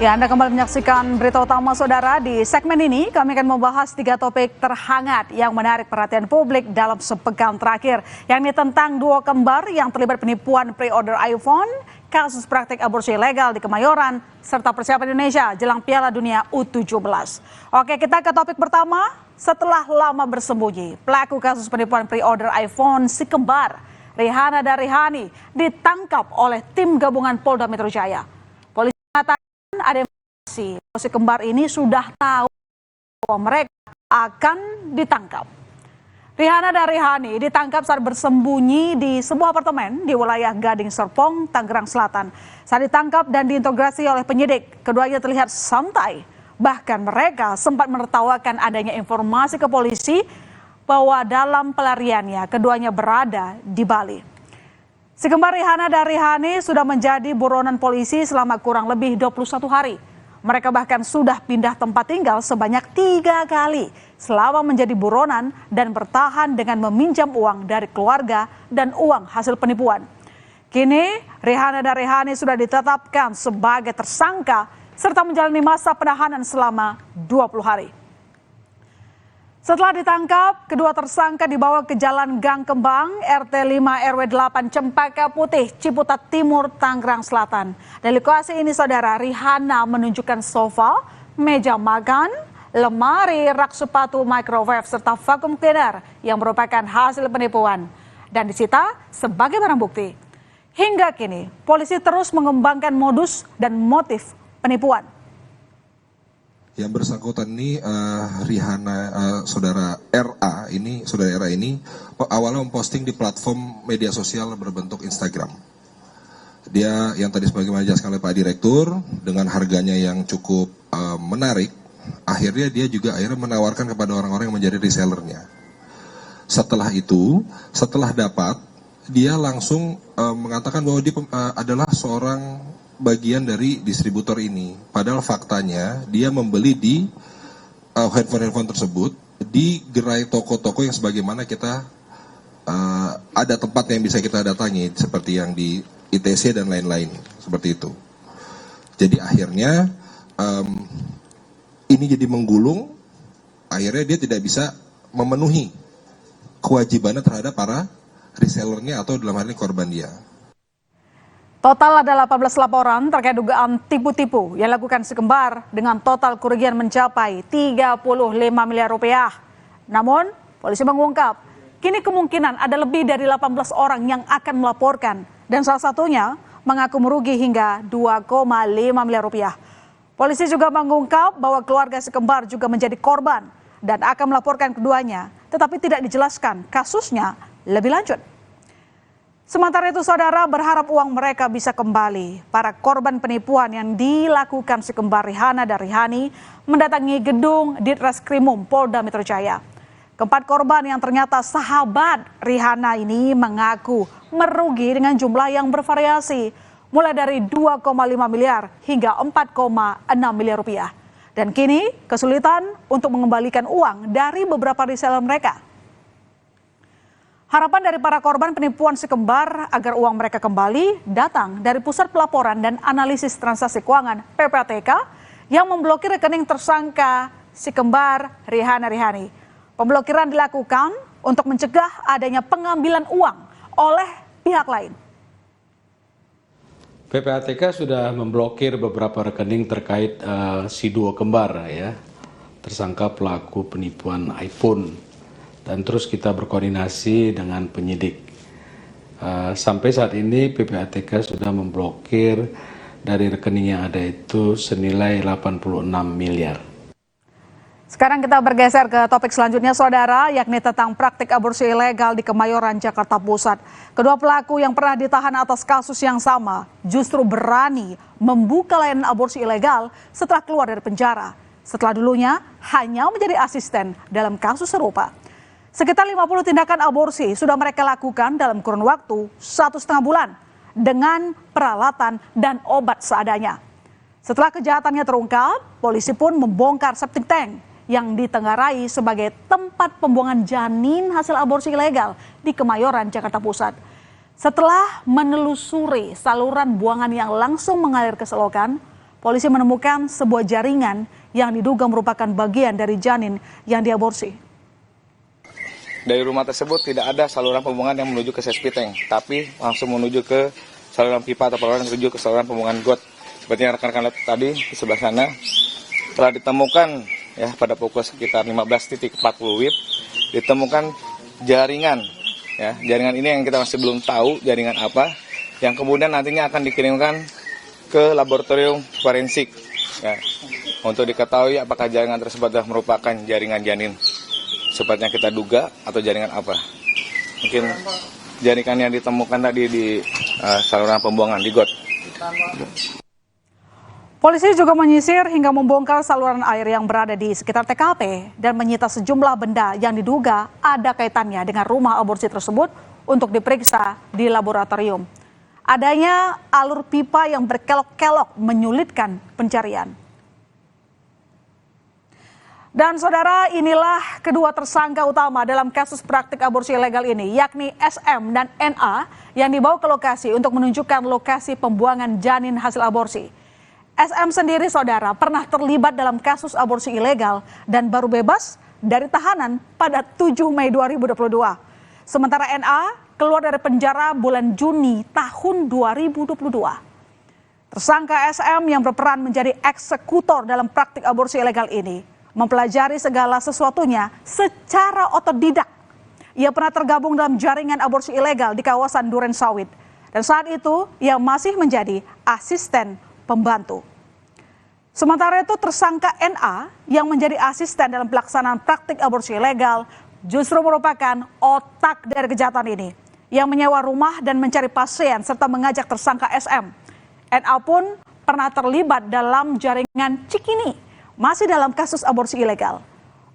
Ya, Anda kembali menyaksikan berita utama saudara. Di segmen ini kami akan membahas 3 topik terhangat yang menarik perhatian publik dalam sepekan terakhir, yakni tentang duo kembar yang terlibat penipuan pre-order iPhone, kasus praktik aborsi ilegal di Kemayoran, serta persiapan Indonesia jelang Piala Dunia U17. Oke, kita ke topik pertama. Setelah lama bersembunyi, pelaku kasus penipuan pre-order iPhone si kembar, Rihana dan Rihani, ditangkap oleh tim gabungan Polda Metro Jaya. Polisi mengatakan ada informasi si kembar ini sudah tahu bahwa mereka akan ditangkap. Rihana dan Rihani ditangkap saat bersembunyi di sebuah apartemen di wilayah Gading Serpong, Tangerang Selatan. Saat ditangkap dan diinterogasi oleh penyidik, keduanya terlihat santai. Bahkan mereka sempat menertawakan adanya informasi ke polisi bahwa dalam pelariannya keduanya berada di Bali. Si kembar Rihana dan Rihani sudah menjadi buronan polisi selama kurang lebih 21 hari. Mereka bahkan sudah pindah tempat tinggal sebanyak 3 kali selama menjadi buronan dan bertahan dengan meminjam uang dari keluarga dan uang hasil penipuan. Kini Rihana dan Rihani sudah ditetapkan sebagai tersangka serta menjalani masa penahanan selama 20 hari. Setelah ditangkap, kedua tersangka dibawa ke Jalan Gang Kembang, RT 5 RW 8 Cempaka Putih, Ciputat Timur, Tangerang Selatan. Dari lokasi ini saudara, Rihana menunjukkan sofa, meja makan, lemari, rak sepatu, microwave, serta vacuum cleaner yang merupakan hasil penipuan dan disita sebagai barang bukti. Hingga kini, polisi terus mengembangkan modus dan motif penipuan. Yang bersangkutan ini Rihana, saudara RA ini awalnya memposting di platform media sosial berbentuk Instagram. Dia yang tadi sebagaimana dijelaskan oleh Pak Direktur dengan harganya yang cukup menarik, akhirnya dia juga menawarkan kepada orang-orang yang menjadi resellernya. Setelah itu, setelah dapat, dia langsung mengatakan bahwa dia adalah seorang bagian dari distributor ini. Padahal faktanya dia membeli di handphone tersebut di gerai toko-toko yang sebagaimana kita ada tempat yang bisa kita datangi seperti yang di ITC dan lain-lain seperti itu. Jadi akhirnya ini jadi menggulung, akhirnya dia tidak bisa memenuhi kewajibannya terhadap para resellernya atau dalam hal ini korban dia. Total ada 18 laporan terkait dugaan tipu-tipu yang dilakukan si kembar dengan total kerugian mencapai 35 miliar rupiah. Namun, polisi mengungkap, kini kemungkinan ada lebih dari 18 orang yang akan melaporkan dan salah satunya mengaku merugi hingga 2,5 miliar rupiah. Polisi juga mengungkap bahwa keluarga si kembar juga menjadi korban dan akan melaporkan keduanya, tetapi tidak dijelaskan kasusnya lebih lanjut. Sementara itu saudara berharap uang mereka bisa kembali. Para korban penipuan yang dilakukan si kembar Rihana dan Rihani mendatangi gedung Ditreskrimum Polda Metro Jaya. Keempat korban yang ternyata sahabat Rihana ini mengaku merugi dengan jumlah yang bervariasi, mulai dari 2,5 miliar hingga 4,6 miliar rupiah. Dan kini kesulitan untuk mengembalikan uang dari beberapa reseller mereka. Harapan dari para korban penipuan si kembar agar uang mereka kembali datang dari Pusat Pelaporan dan Analisis Transaksi Keuangan (PPATK) yang memblokir rekening tersangka si kembar Rihana Rihani. Pemblokiran dilakukan untuk mencegah adanya pengambilan uang oleh pihak lain. PPATK sudah memblokir beberapa rekening terkait si duo kembar ya, tersangka pelaku penipuan iPhone. Dan terus kita berkoordinasi dengan penyidik. Sampai saat ini PPATK sudah memblokir dari rekening yang ada itu senilai 86 miliar. Sekarang kita bergeser ke topik selanjutnya saudara, yakni tentang praktik aborsi ilegal di Kemayoran, Jakarta Pusat. Kedua pelaku yang pernah ditahan atas kasus yang sama justru berani membuka layanan aborsi ilegal setelah keluar dari penjara. Setelah dulunya hanya menjadi asisten dalam kasus serupa. Sekitar 50 tindakan aborsi sudah mereka lakukan dalam kurun waktu 1,5 bulan dengan peralatan dan obat seadanya. Setelah kejahatannya terungkap, polisi pun membongkar septic tank yang ditenggarai sebagai tempat pembuangan janin hasil aborsi ilegal di Kemayoran, Jakarta Pusat. Setelah menelusuri saluran buangan yang langsung mengalir ke selokan, polisi menemukan sebuah jaringan yang diduga merupakan bagian dari janin yang diaborsi. Dari rumah tersebut tidak ada saluran pembuangan yang menuju ke septic tank, tapi langsung menuju ke saluran pipa atau saluran yang menuju ke saluran pembuangan got. Seperti yang rekan-rekan lihat tadi di sebelah sana, telah ditemukan ya pada pukul sekitar 15.40 WIB, ditemukan jaringan. Ya, jaringan ini yang kita masih belum tahu jaringan apa, yang kemudian nantinya akan dikirimkan ke laboratorium forensik ya, untuk diketahui apakah jaringan tersebut adalah merupakan jaringan janin seperti yang kita duga atau jaringan apa. Mungkin jaringan yang ditemukan tadi di saluran pembuangan di got. Polisi juga menyisir hingga membongkar saluran air yang berada di sekitar TKP dan menyita sejumlah benda yang diduga ada kaitannya dengan rumah aborsi tersebut untuk diperiksa di laboratorium. Adanya alur pipa yang berkelok-kelok menyulitkan pencarian. Dan saudara, inilah kedua tersangka utama dalam kasus praktik aborsi ilegal ini, yakni SM dan NA yang dibawa ke lokasi untuk menunjukkan lokasi pembuangan janin hasil aborsi. SM sendiri, saudara, pernah terlibat dalam kasus aborsi ilegal dan baru bebas dari tahanan pada 7 Mei 2022. Sementara NA keluar dari penjara bulan Juni tahun 2022. Tersangka SM yang berperan menjadi eksekutor dalam praktik aborsi ilegal ini mempelajari segala sesuatunya secara otodidak. Ia pernah tergabung dalam jaringan aborsi ilegal di kawasan Duren Sawit. Dan saat itu ia masih menjadi asisten pembantu. Sementara itu tersangka NA yang menjadi asisten dalam pelaksanaan praktik aborsi ilegal justru merupakan otak dari kejahatan ini, yang menyewa rumah dan mencari pasien serta mengajak tersangka SM. NA pun pernah terlibat dalam jaringan Cikini, masih dalam kasus aborsi ilegal.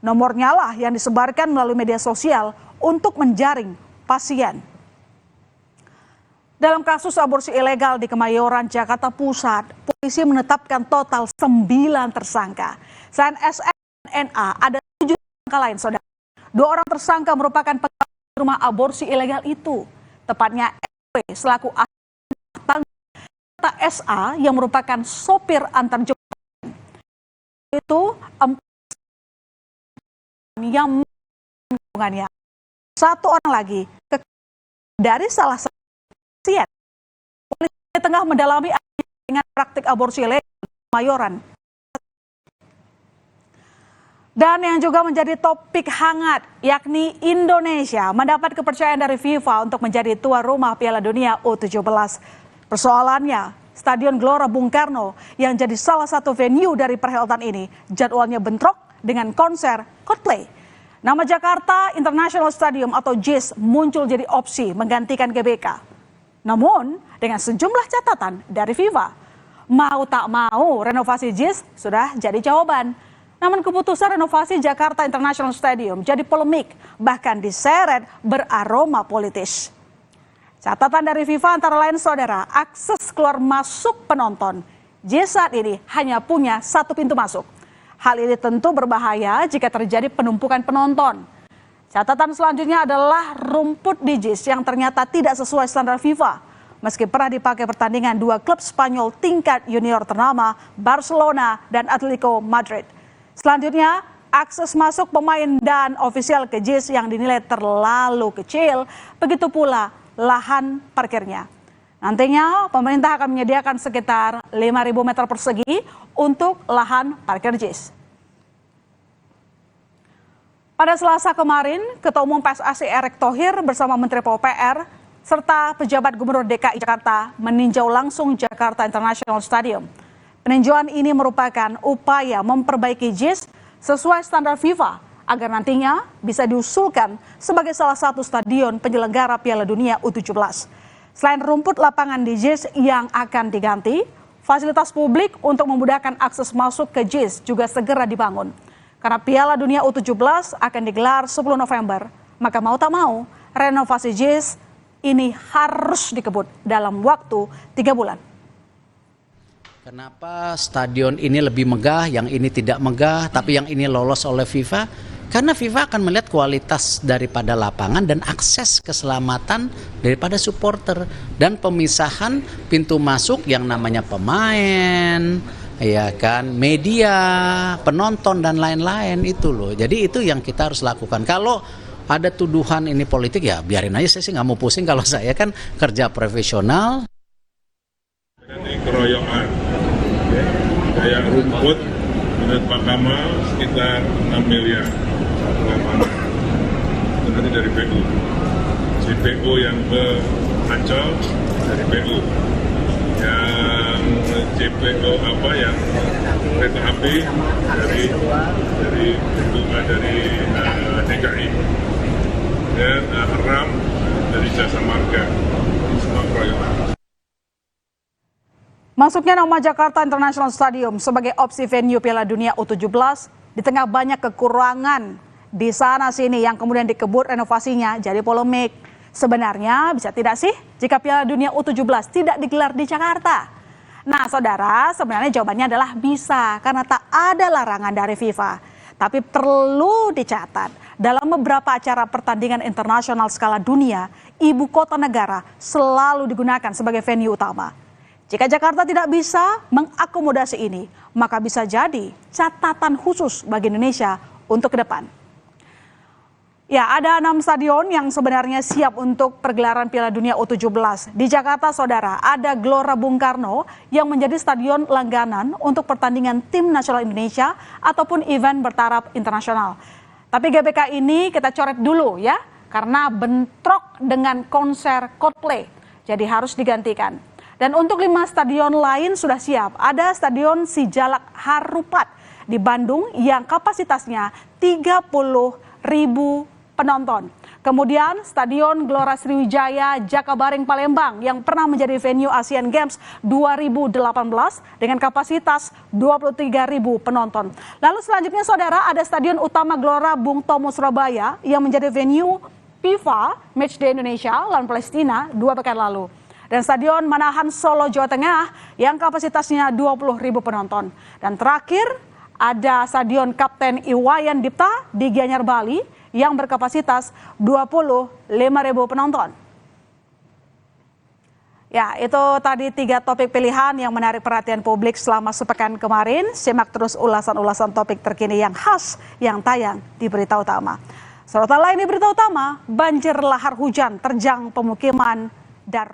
Nomornya lah yang disebarkan melalui media sosial untuk menjaring pasien. Dalam kasus aborsi ilegal di Kemayoran, Jakarta Pusat, polisi menetapkan total 9 tersangka. Selain SM dan NA, ada 7 tersangka lain, saudara. 2 orang tersangka merupakan pegawai rumah aborsi ilegal itu. Tepatnya SP selaku asisten serta SA yang merupakan sopir antar jemput. Itu 4 yang hubungannya. 1 orang lagi dari salah satu pasien. Polisi tengah mendalami dengan praktik aborsi ilegal di Kemayoran. Dan yang juga menjadi topik hangat, yakni Indonesia mendapat kepercayaan dari FIFA untuk menjadi tuan rumah Piala Dunia U17. Persoalannya, Stadion Gelora Bung Karno yang jadi salah satu venue dari perhelatan ini jadwalnya bentrok dengan konser Coldplay. Nama Jakarta International Stadium atau JIS muncul jadi opsi menggantikan GBK. Namun dengan sejumlah catatan dari FIFA, mau tak mau renovasi JIS sudah jadi jawaban. Namun keputusan renovasi Jakarta International Stadium jadi polemik, bahkan diseret beraroma politis. Catatan dari FIFA antara lain, saudara, akses keluar masuk penonton JIS saat ini hanya punya 1 pintu masuk. Hal ini tentu berbahaya jika terjadi penumpukan penonton. Catatan selanjutnya adalah rumput di JIS yang ternyata tidak sesuai standar FIFA. Meski pernah dipakai pertandingan 2 klub Spanyol tingkat junior ternama, Barcelona dan Atletico Madrid. Selanjutnya, akses masuk pemain dan ofisial ke JIS yang dinilai terlalu kecil, begitu pula lahan parkirnya. Nantinya pemerintah akan menyediakan sekitar 5.000 meter persegi untuk lahan parkir JIS. Pada Selasa kemarin, Ketua Umum PSSI Erick Thohir bersama Menteri PUPR serta pejabat Gubernur DKI Jakarta meninjau langsung Jakarta International Stadium. Peninjauan ini merupakan upaya memperbaiki JIS sesuai standar FIFA agar nantinya bisa diusulkan sebagai salah satu stadion penyelenggara Piala Dunia U17. Selain rumput lapangan di JIS yang akan diganti, fasilitas publik untuk memudahkan akses masuk ke JIS juga segera dibangun. Karena Piala Dunia U17 akan digelar 10 November, maka mau tak mau renovasi JIS ini harus dikebut dalam waktu 3 bulan. Kenapa stadion ini lebih megah, yang ini tidak megah, tapi yang ini lolos oleh FIFA? Karena FIFA akan melihat kualitas daripada lapangan dan akses keselamatan daripada supporter. Dan pemisahan pintu masuk yang namanya pemain, ya kan, media, penonton dan lain-lain itu loh. Jadi itu yang kita harus lakukan. Kalau ada tuduhan ini politik ya biarin aja, saya sih nggak mau pusing, kalau saya kan kerja profesional. Ini keroyokan, ya. Kayak rumput menurut Pak Kamal sekitar 6 miliar keamanan. Itu nanti dari PU. CPO yang ke Ancol dari PU. Yang CPO apa yang kereta api dari DKI. Dan RAM dari Jasa Marga. Ini semua keroyokan. Masuknya nama Jakarta International Stadium sebagai opsi venue Piala Dunia U17 di tengah banyak kekurangan di sana-sini yang kemudian dikebut renovasinya jadi polemik. Sebenarnya bisa tidak sih jika Piala Dunia U17 tidak digelar di Jakarta? Nah saudara, sebenarnya jawabannya adalah bisa karena tak ada larangan dari FIFA. Tapi perlu dicatat, dalam beberapa acara pertandingan internasional skala dunia, ibu kota negara selalu digunakan sebagai venue utama. Jika Jakarta tidak bisa mengakomodasi ini, maka bisa jadi catatan khusus bagi Indonesia untuk ke depan. Ya, ada 6 stadion yang sebenarnya siap untuk pergelaran Piala Dunia U17. Di Jakarta, saudara, ada Gelora Bung Karno yang menjadi stadion langganan untuk pertandingan tim nasional Indonesia ataupun event bertaraf internasional. Tapi GBK ini kita coret dulu ya, karena bentrok dengan konser Coldplay. Jadi harus digantikan. Dan untuk 5 stadion lain sudah siap. Ada Stadion Sijalak Harupat di Bandung yang kapasitasnya 30.000 penonton. Kemudian Stadion Gelora Sriwijaya Jakabaring Palembang yang pernah menjadi venue Asian Games 2018 dengan kapasitas 23.000 penonton. Lalu selanjutnya saudara, ada Stadion Utama Gelora Bung Tomo Surabaya yang menjadi venue FIFA Matchday Indonesia lawan Palestina 2 pekan lalu. Dan Stadion Manahan Solo Jawa Tengah yang kapasitasnya 20.000 penonton. Dan terakhir ada Stadion Kapten Iwayan Dipta di Gianyar Bali yang berkapasitas 25.000 penonton. Ya, itu tadi 3 topik pilihan yang menarik perhatian publik selama sepekan kemarin. Simak terus ulasan-ulasan topik terkini yang khas yang tayang di Berita Utama. Sorotan lain di Berita Utama, banjir lahar hujan terjang pemukiman dan